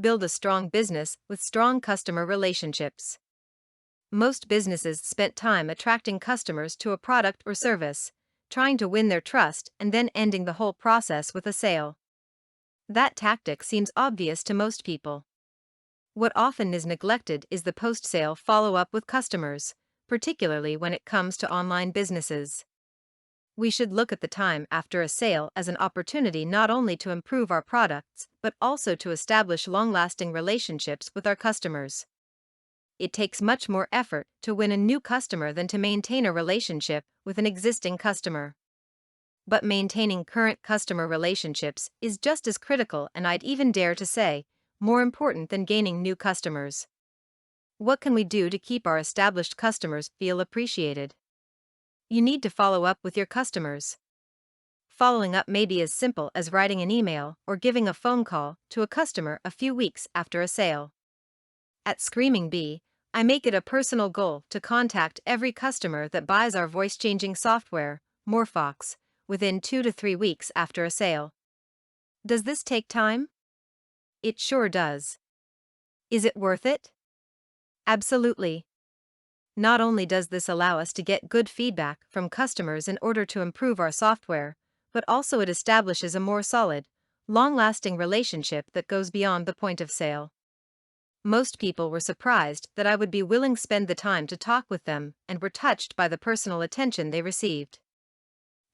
Build a strong business with strong customer relationships. Most businesses spent time attracting customers to a product or service, trying to win their trust and then ending the whole process with a sale. That tactic seems obvious to most people. What often is neglected is the post-sale follow-up with customers, particularly when it comes to online businesses. We should look at the time after a sale as an opportunity not only to improve our products but also to establish long-lasting relationships with our customers. It takes much more effort to win a new customer than to maintain a relationship with an existing customer. But maintaining current customer relationships is just as critical, and I'd even dare to say, more important than gaining new customers. What can we do to keep our established customers feel appreciated? You need to follow up with your customers. Following up may be as simple as writing an email or giving a phone call to a customer a few weeks after a sale. At Screaming Bee, I make it a personal goal to contact every customer that buys our voice-changing software, Morphox, within 2 to 3 weeks after a sale. Does this take time? It sure does. Is it worth it? Absolutely. Not only does this allow us to get good feedback from customers in order to improve our software, but also it establishes a more solid, long-lasting relationship that goes beyond the point of sale. Most people were surprised that I would be willing to spend the time to talk with them and were touched by the personal attention they received.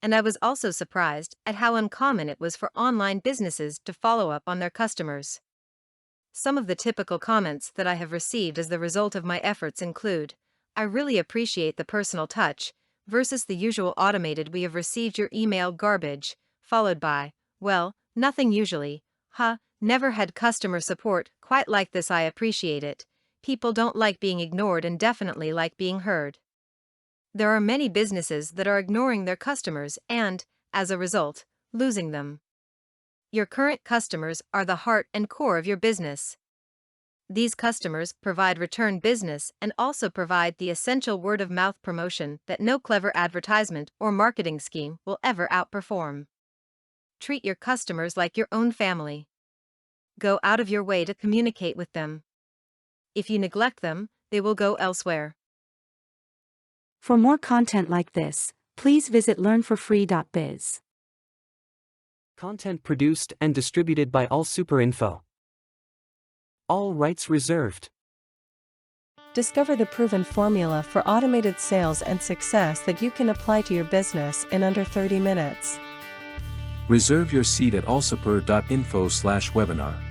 And I was also surprised at how uncommon it was for online businesses to follow up on their customers. Some of the typical comments that I have received as the result of my efforts include, "I really appreciate the personal touch," versus the usual automated "we have received your email garbage," followed by, "Well, nothing usually, never had customer support quite like this, I appreciate it. People don't like being ignored and definitely like being heard." There are many businesses that are ignoring their customers and, as a result, losing them. Your current customers are the heart and core of your business. These customers provide return business and also provide the essential word-of-mouth promotion that no clever advertisement or marketing scheme will ever outperform. Treat your customers like your own family. Go out of your way to communicate with them. If you neglect them, they will go elsewhere. For more content like this, please visit learnforfree.biz. Content produced and distributed by AllSuperInfo. All rights reserved. Discover the proven formula for automated sales and success that you can apply to your business in under 30 minutes. Reserve your seat at allsuper.info/webinar.